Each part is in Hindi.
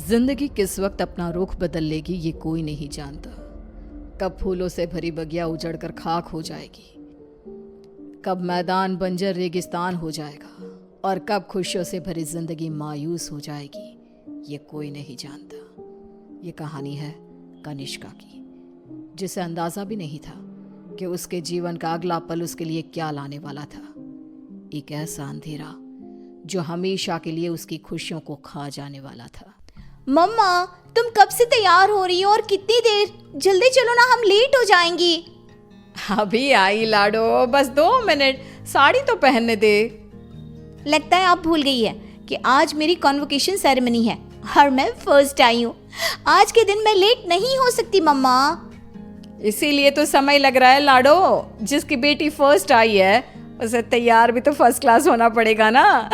जिंदगी किस वक्त अपना रुख बदल लेगी ये कोई नहीं जानता। कब फूलों से भरी बगिया उजड़कर खाक हो जाएगी, कब मैदान बंजर रेगिस्तान हो जाएगा और कब खुशियों से भरी जिंदगी मायूस हो जाएगी, ये कोई नहीं जानता। ये कहानी है कनिष्का की, जिसे अंदाजा भी नहीं था कि उसके जीवन का अगला पल उसके लिए क्या लाने वाला था। एक ऐसा अंधेरा जो हमेशा के लिए उसकी खुशियों को खा जाने वाला था। मम्मा, तुम कब से तैयार हो रही हो और कितनी देर? जल्दी चलो ना, हम लेट हो जाएंगी। अभी आई लाडो, बस 2 मिनट, साड़ी तो पहनने दे। लगता है आप भूल गई है कि आज मेरी कॉन्वोकेशन सेरेमनी है और मैं फर्स्ट आई हूँ। आज के दिन मैं लेट नहीं हो सकती मम्मा। इसीलिए तो समय लग रहा है लाडो। जिसकी बेटी फर्स्ट आई है उसे तैयार भी तो फर्स्ट क्लास होना पड़ेगा ना।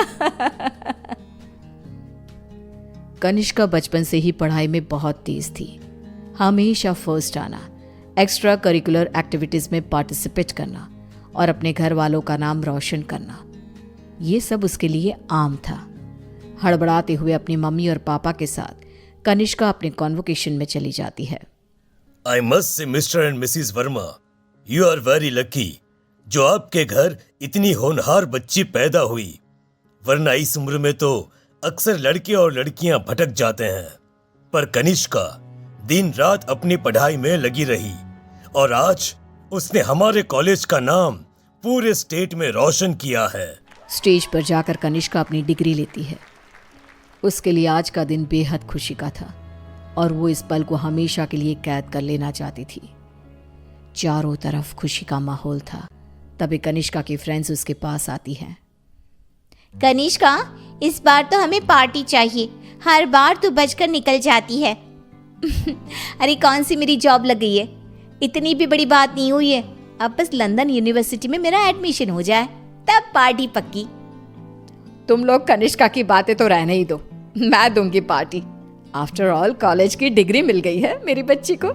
कनिष्का बचपन से ही पढ़ाई में बहुत तेज थी। हमेशा फर्स्ट आना, एक्स्ट्रा करिकुलर एक्टिविटीज में पार्टिसिपेट करना और अपने घर वालों का नाम रोशन करना, ये सब उसके लिए आम था। हड़बड़ाते हुए अपनी मम्मी और पापा के साथ कनिष्का अपने कॉन्वोकेशन में चली जाती है। I must say, Mr. and Mrs. Verma, you are very lucky जो आपके घर इतनी होनहार बच्ची पैदा हुई, वरना इस उम्र में तो अक्सर लड़के और लड़कियां भटक जाते हैं। पर कनिष्का दिन रात अपनी पढ़ाई में लगी रही और आज उसने हमारे कॉलेज का नाम पूरे स्टेट में रोशन किया है। स्टेज पर जाकर कनिष्का अपनी डिग्री लेती है। उसके लिए आज का दिन बेहद खुशी का था और वो इस पल को हमेशा के लिए कैद कर लेना चाहती थी। चारों तरफ खुशी का माहौल था। तभी कनिष्का की फ्रेंड्स उसके पास आती हैं। कनिष्का, इस बार तो हमें पार्टी चाहिए। हर बार तू बचकर निकल जाती है। अरे कौन सी मेरी जॉब लग गई है, इतनी भी बड़ी बात नहीं हुई है। अब बस लंदन यूनिवर्सिटी में मेरा एडमिशन हो जाए, तब पार्टी पक्की। तुम लोग कनिष्का की बातें तो रहने ही दो, मैं दूंगी पार्टी। आफ्टर ऑल कॉलेज की डिग्री मिल गई है मेरी बच्ची को।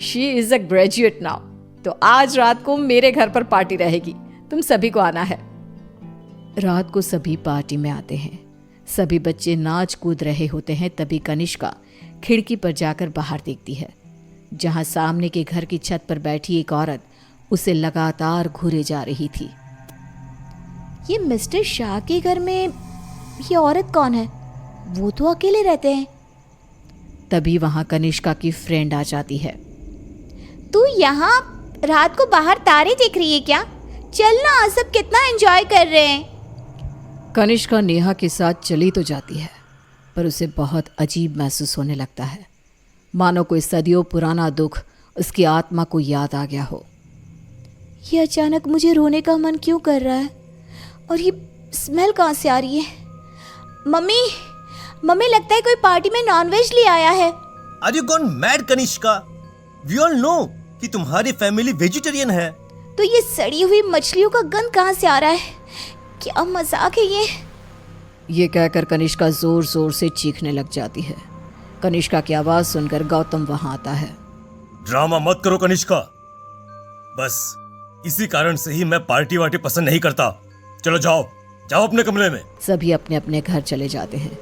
She is a graduate now. तो आज रात को मेरे घर पर पार्टी रहेगी, तुम सभी को आना है। रात को सभी पार्टी में आते हैं। सभी बच्चे नाच कूद रहे होते हैं। तभी कनिष्का खिड़की पर जाकर बाहर देखती है, जहां सामने के घर की छत पर बैठी एक औरत उसे लगातार घूरे जा रही थी। ये मिस्टर शाह के घर में ये औरत कौन है? वो तो अकेले रहते हैं। तभी वहां कनिष्का की फ्रेंड आ जाती है। तू यहाँ रात को बाहर तारे देख रही है क्या? चल ना, सब कितना एंजॉय कर रहे हैं। कनिष्का नेहा के साथ चली तो जाती है, पर उसे बहुत अजीब महसूस होने लगता है, मानो कोई सदियों पुराना दुख उसकी आत्मा को याद आ गया हो। ये अचानक मुझे रोने का मन क्यों कर रहा है? और ये स्मेल कहाँ से आ रही है? मम्मी, लगता है कोई पार्टी में नॉनवेज ले आया है। Are you gone mad, Kanishka? We all know कि तुम्हारी फैमिली वेजिटेरियन है। तो ये सड़ी हुई मछलियों का गंध कहाँ से आ रहा है? क्या मजाक है ये कहकर कनिष्का जोर जोर से चीखने लग जाती है। कनिष्का की आवाज सुनकर गौतम वहां आता है। ड्रामा मत करो कनिष्का, बस इसी कारण से ही मैं पार्टी वार्टी पसंद नहीं करता। चलो जाओ अपने कमरे में। सभी अपने अपने घर चले जाते हैं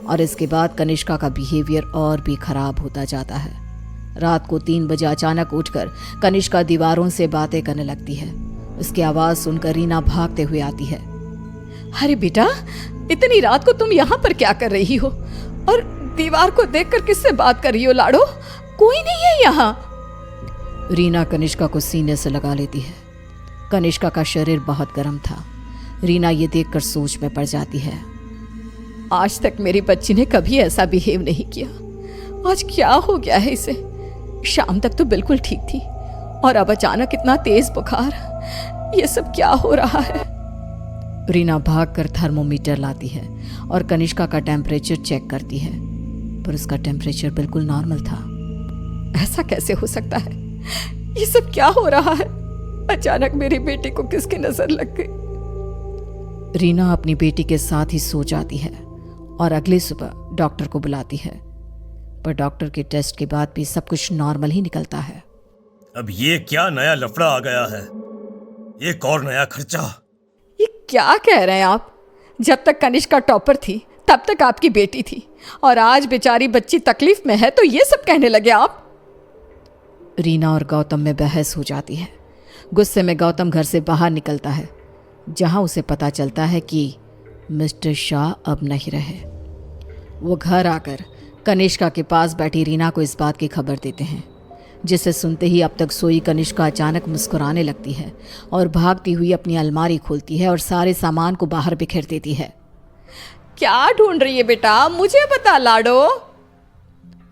और इसके बाद कनिष्का का बिहेवियर और भी खराब होता जाता है। रात को 3 बजे अचानक उठकर कनिष्का दीवारों से बातें करने लगती है। उसकी आवाज सुनकर रीना भागते हुए आती है। अरे बेटा, इतनी रात को तुम यहाँ पर क्या कर रही हो? और दीवार को देखकर किससे बात कर रही हो लाडो? कोई नहीं है यहाँ। रीना कनिष्का को सीने से लगा लेती है। कनिष्का का शरीर बहुत गर्म था। रीना ये देखकर सोच में पड़ जाती है। आज तक मेरी बच्ची ने कभी ऐसा बिहेव नहीं किया। आज क्या हो गया है इसे? शाम तक तो बिल्कुल ठीक थी और अब अचानक इतना तेज बुखार। ये सब क्या हो रहा है? रीना भागकर थर्मोमीटर लाती है और कनिष्का का टेम्परेचर चेक करती है, पर उसका टेम्परेचर बिल्कुल नॉर्मल था। ऐसा कैसे हो सकता है? ये सब क्या हो रहा है? अचानक मेरी बेटी को किसकी नजर लग गई? रीना अपनी बेटी के साथ ही सो जाती है और अगली सुबह डॉक्टर को बुलाती है, पर डॉक्टर के टेस्ट के बाद भी सब कुछ नॉर्मल ही निकलता है। अब ये क्या नया लफड़ा आ गया है? एक और नया खर्चा। ये क्या कह रहे हैं आप? जब तक कनिष्का टॉपर थी तब तक आपकी बेटी थी और आज बेचारी बच्ची तकलीफ में है तो ये सब कहने लगे आप। रीना और गौतम में बहस हो जाती है। गुस्से में गौतम घर से बाहर निकलता है, जहां उसे पता चलता है कि मिस्टर शाह अब नहीं रहे। वो घर आकर कनिष्का के पास बैठी रीना को इस बात की खबर देते हैं, जिसे सुनते ही अब तक सोई कनिष्का अचानक मुस्कुराने लगती है और भागती हुई अपनी अलमारी खोलती है और सारे सामान को बाहर बिखेर देती है। क्या ढूंढ रही है बेटा, मुझे बता लाडो।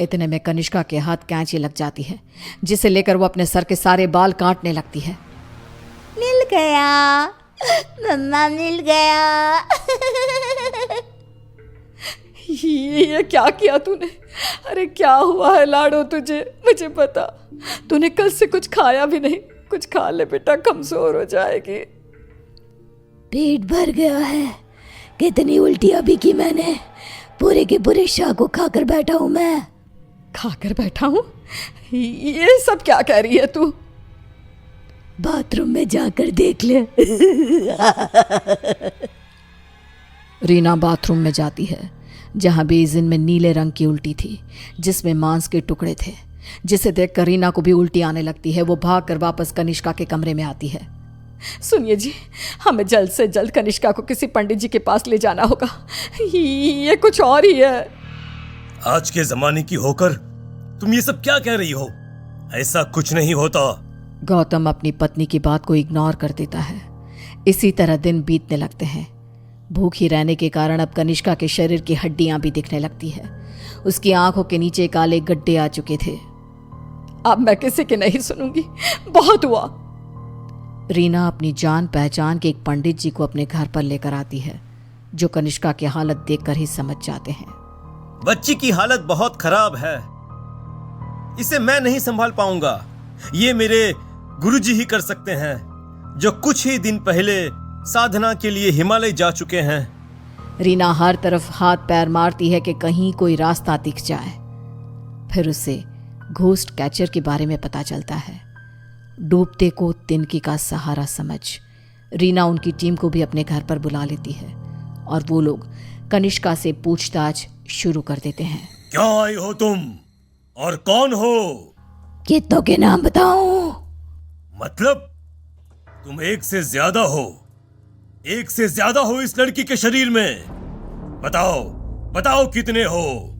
इतने में कनिष्का के हाथ कैंची लग जाती है, जिसे लेकर वो अपने सर के सारे बाल काटने लगती है। मिल गया मम्मा, मिल गया। ये क्या किया तूने? अरे क्या हुआ है लाडो तुझे? मुझे बता। तूने कल से कुछ खाया भी नहीं। कुछ खा ले बेटा, कमजोर हो जाएगी। पेट भर गया है। कितनी उल्टियां भी की मैंने। पूरे के पूरे शाह को खाकर बैठा हूं मैं। खाकर बैठा हूं? ये सब क्या कह रही है तू? बाथरूम में जाकर देख ले। रीना बाथरूम में जाती है, जहां बेसिन में नीले रंग की उल्टी थी, जिसमें मांस के टुकड़े थे, जिसे देखकर रीना को भी उल्टी आने लगती है। वो भागकर वापस कनिष्का के कमरे में आती है। सुनिए जी, हमें जल्द से जल्द कनिष्का को किसी पंडित जी के पास ले जाना होगा। ये कुछ और ही है। आज के जमाने की होकर तुम ये सब क्या कह रही हो? ऐसा कुछ नहीं होता। गौतम अपनी पत्नी की बात को इग्नोर कर देता है। इसी तरह दिन बीतने लगते हैं। भूखी रहने के कारण अब कनिष्का के शरीर की हड्डियां भी दिखने लगती है। उसकी आंखों के नीचे काले गड्ढे आ चुके थे। अब मैं किसी की नहीं सुनूंगी, बहुत हुआ। रीना अपनी जान पहचान के एक पंडित जी को अपने घर पर लेकर आती है, जो कनिष्का की हालत देखकर ही समझ जाते हैं। बच्ची की हालत बहुत खराब है, इसे मैं नहीं संभाल पाऊंगा। ये मेरे गुरुजी ही कर सकते हैं, जो कुछ ही दिन पहले साधना के लिए हिमालय जा चुके हैं। रीना हर तरफ हाथ पैर मारती है कि कहीं कोई रास्ता दिख जाए। फिर उसे घोस्ट कैचर के बारे में पता चलता है। डूबते को तिनकी का सहारा समझ रीना उनकी टीम को भी अपने घर पर बुला लेती है और वो लोग कनिष्का से पूछताछ शुरू कर देते हैं। क्या आई हो तुम और कौन हो? कितनों के नाम बताऊं? मतलब तुम एक से ज्यादा हो, एक से ज्यादा हो इस लड़की के शरीर में। बताओ बताओ कितने हो?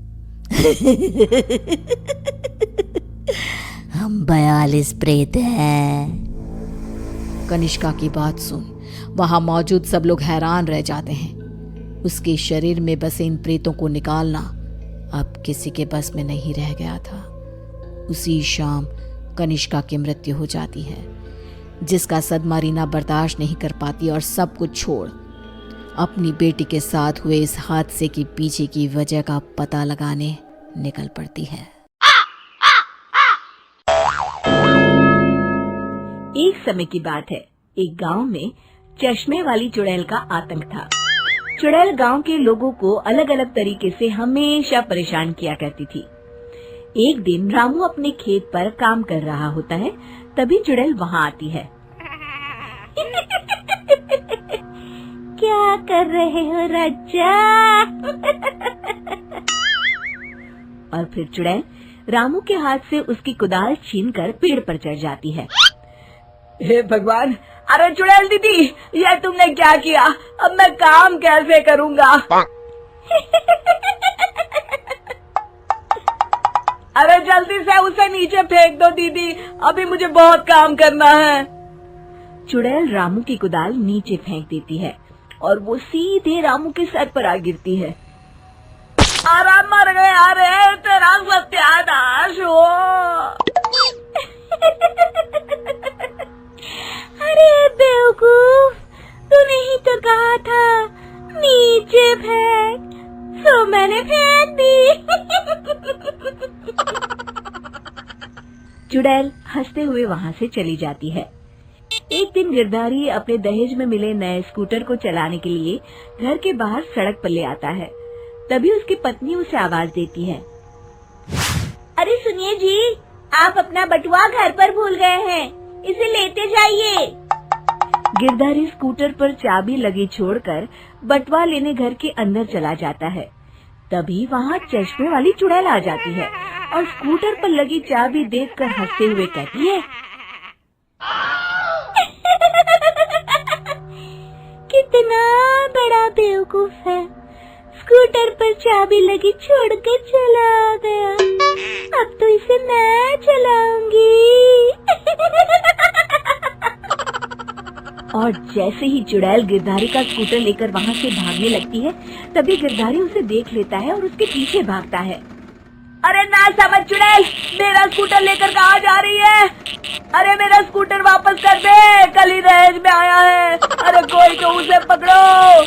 हम 42 प्रेत हैं। कनिष्का की बात सुन वहां मौजूद सब लोग हैरान रह जाते हैं। उसके शरीर में बसे इन प्रेतों को निकालना अब किसी के बस में नहीं रह गया था। उसी शाम कनिष्का की मृत्यु हो जाती है, जिसका सदमा रीना बर्दाश्त नहीं कर पाती और सब कुछ छोड़ अपनी बेटी के साथ हुए इस हादसे के पीछे की वजह का पता लगाने निकल पड़ती है। एक समय की बात है, एक गांव में चश्मे वाली चुड़ैल का आतंक था। चुड़ैल गांव के लोगों को अलग अलग तरीके से हमेशा परेशान किया करती थी। एक दिन रामू अपने खेत पर काम कर रहा होता है, तभी चुड़ैल वहाँ आती है। क्या कर रहे हो राजा? और फिर चुड़ैल रामू के हाथ से उसकी कुदाल छीनकर पेड़ पर चढ़ जाती है। हे भगवान, अरे चुड़ैल दीदी, ये तुमने क्या किया? अब मैं काम कैसे करूँगा? अरे जल्दी से उसे नीचे फेंक दो दीदी, अभी मुझे बहुत काम करना है। चुड़ैल रामू की कुदाल नीचे फेंक देती है और वो सीधे रामू के सर पर आ गिरती है। अरे मर गया रे, तेरा सत्यानाश हो। अरे बेवकूफ, तूने ही तो कहा था नीचे फेंक, तो मैंने फेंक दी। चुड़ैल हंसते हुए वहाँ से चली जाती है। एक दिन गिरधारी अपने दहेज में मिले नए स्कूटर को चलाने के लिए घर के बाहर सड़क पर ले आता है। तभी उसकी पत्नी उसे आवाज देती है। अरे सुनिए जी, आप अपना बटुआ घर पर भूल गए हैं, इसे लेते जाइए। गिरधारी स्कूटर पर चाबी लगी छोड़कर बटुआ लेने घर के अंदर चला जाता है। तभी वहाँ चश्मे वाली चुड़ैल आ जाती है और स्कूटर पर लगी चाबी देखकर हंसते हुए कहती है, कितना बड़ा बेवकूफ है, स्कूटर पर चाबी लगी छोड़कर चला गया, अब तो इसे मैं चलाऊंगी। और जैसे ही चुड़ैल गिरधारी का स्कूटर लेकर वहाँ से भागने लगती है, तभी गिरधारी उसे देख लेता है और उसके पीछे भागता है। अरे ना समझ चुड़ैल, मेरा स्कूटर लेकर कहाँ जा रही है? अरे मेरा स्कूटर वापस कर दे, कल ही दहेज में आया है। अरे कोई तो उसे पकड़ो।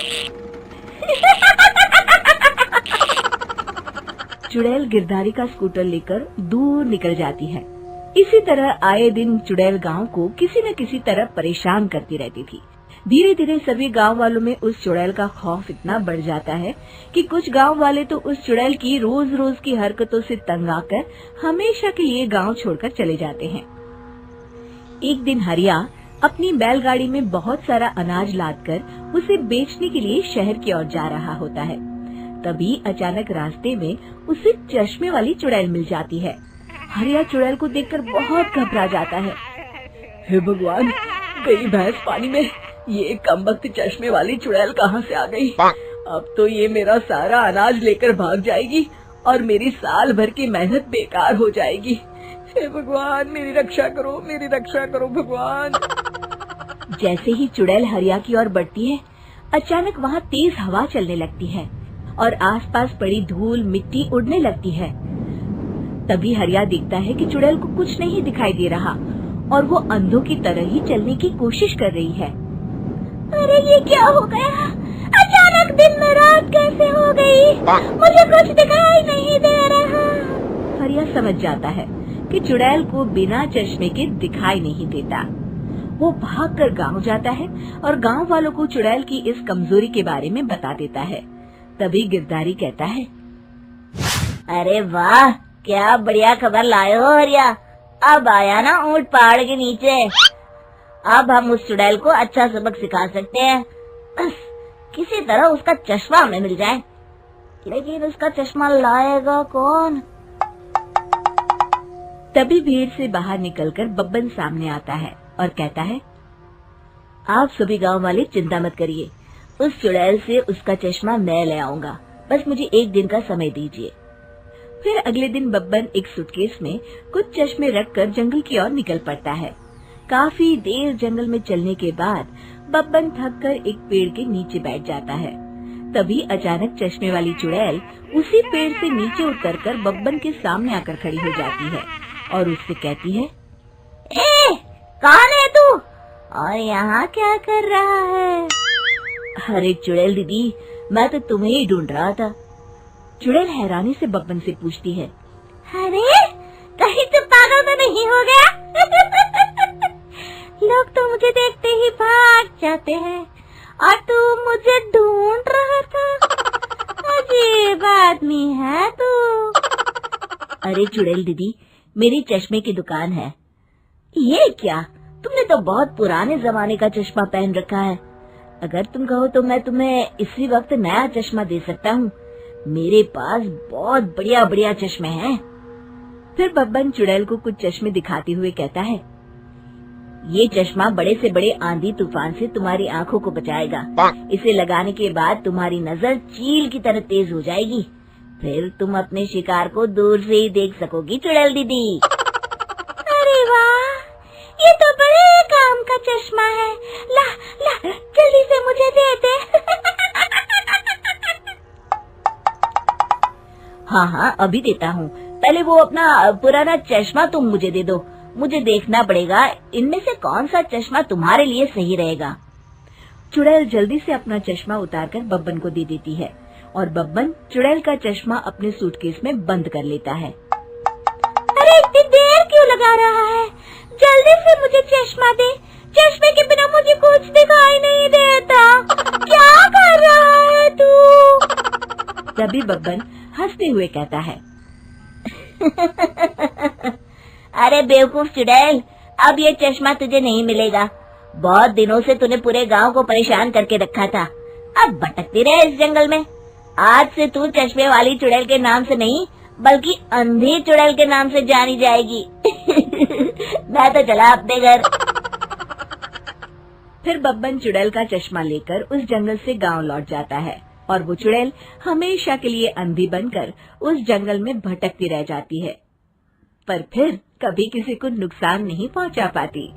चुड़ैल गिरधारी का स्कूटर लेकर दूर निकल जाती है। इसी तरह आए दिन चुड़ैल गांव को किसी न किसी तरह परेशान करती रहती थी। धीरे धीरे सभी गांव वालों में उस चुड़ैल का खौफ इतना बढ़ जाता है कि कुछ गांव वाले तो उस चुड़ैल की रोज रोज की हरकतों से तंग आकर हमेशा के लिए गांव छोड़कर चले जाते हैं। एक दिन हरिया अपनी बैलगाड़ी में बहुत सारा अनाज लादकर उसे बेचने के लिए शहर की ओर जा रहा होता है। तभी अचानक रास्ते में उसे चश्मे वाली चुड़ैल मिल जाती है। हरिया चुड़ैल को देखकर बहुत घबरा जाता है। हे भगवान, गई भैंस पानी में, ये कमबख्त चश्मे वाली चुड़ैल कहाँ से आ गई? अब तो ये मेरा सारा अनाज लेकर भाग जाएगी और मेरी साल भर की मेहनत बेकार हो जाएगी। हे भगवान, मेरी रक्षा करो भगवान। जैसे ही चुड़ैल हरिया की ओर बढ़ती है, अचानक वहाँ तेज हवा चलने लगती है और आसपास पड़ी धूल मिट्टी उड़ने लगती है। तभी हरिया देखता है कि चुड़ैल को कुछ नहीं दिखाई दे रहा और वो अंधों की तरह ही चलने की कोशिश कर रही है। अरे ये क्या हो गया? अचानक दिन में रात कैसे हो गई? मुझे कुछ दिखाई नहीं दे रहा। हरिया समझ जाता है कि चुड़ैल को बिना चश्मे के दिखाई नहीं देता। वो भागकर गांव जाता है और गांव वालों को चुड़ैल की इस कमजोरी के बारे में बता देता है। तभी गिरधारी कहता है, अरे वाह, क्या बढ़िया खबर लाए हो हरिया। अब आया ना ऊंट पहाड़ के नीचे। अब हम उस चुड़ैल को अच्छा सबक सिखा सकते हैं। बस किसी तरह उसका चश्मा हमें मिल जाए। लेकिन उसका चश्मा लाएगा कौन? तभी भीड़ से बाहर निकलकर बब्बन सामने आता है और कहता है, आप सभी गांव वाले चिंता मत करिए, उस चुड़ैल से उसका चश्मा मैं ले आऊंगा। बस मुझे एक दिन का समय दीजिए। फिर अगले दिन बब्बन एक सूटकेस में कुछ चश्मे रखकर जंगल की ओर निकल पड़ता है। काफी देर जंगल में चलने के बाद बब्बन थककर एक पेड़ के नीचे बैठ जाता है। तभी अचानक चश्मे वाली चुड़ैल उसी पेड़ से नीचे उतरकर बब्बन के सामने आकर खड़ी हो जाती है और उससे कहती है, ए, कौन है तू और यहाँ क्या कर रहा है? अरे चुड़ैल दीदी, मैं तो तुम्हें ही ढूंढ रहा था। चुड़ैल हैरानी से बब्बन से पूछती है, अरे कहीं तू पागल तो नहीं हो गया? लोग तो मुझे देखते ही भाग जाते हैं और तू मुझे ढूंढ रहा था। अजीब आदमी है तू। अरे चुड़ैल दीदी, मेरी चश्मे की दुकान है। ये क्या, तुमने तो बहुत पुराने जमाने का चश्मा पहन रखा है। अगर तुम कहो तो मैं तुम्हें इसी वक्त नया चश्मा दे सकता हूँ। मेरे पास बहुत बढ़िया बढ़िया चश्मे हैं। फिर बब्बन चुड़ैल को कुछ चश्मे दिखाते हुए कहता है, ये चश्मा बड़े से बड़े आंधी तूफान से तुम्हारी आंखों को बचाएगा। इसे लगाने के बाद तुम्हारी नजर चील की तरह तेज हो जाएगी। फिर तुम अपने शिकार को दूर से ही देख सकोगी चुड़ैल दीदी। अरे वाह, ये तो बड़े काम का चश्मा है। ला ला, जल्दी से मुझे दे दे। हाँ, अभी देता हूँ। पहले वो अपना पुराना चश्मा तुम मुझे दे दो। मुझे देखना पड़ेगा इनमें से कौन सा चश्मा तुम्हारे लिए सही रहेगा। चुड़ैल जल्दी से अपना चश्मा उतारकर बब्बन को दे देती है और बब्बन चुड़ैल का चश्मा अपने सूटकेस में बंद कर लेता है। अरे इतनी देर क्यों लगा रहा है? जल्दी से मुझे चश्मा दे। चश्मे के बिना मुझे कुछ दिखाई नहीं देता। क्या कर रहा है तू? तभी बब्बन हंसते हुए कहता है, अरे बेवकूफ चुड़ैल, अब ये चश्मा तुझे नहीं मिलेगा। बहुत दिनों से तूने पूरे गांव को परेशान करके रखा था। अब भटकती रहे इस जंगल में। आज से तू चश्मे वाली चुड़ैल के नाम से नहीं बल्कि अंधी चुड़ैल के नाम से जानी जाएगी। मैं तो चला अपने घर। फिर बब्बन चुड़ैल का चश्मा लेकर उस जंगल से गांव लौट जाता है और वो चुड़ैल हमेशा के लिए अंधी बनकर उस जंगल में भटकती रह जाती है, पर फिर कभी किसी को नुकसान नहीं पहुंचा पाती।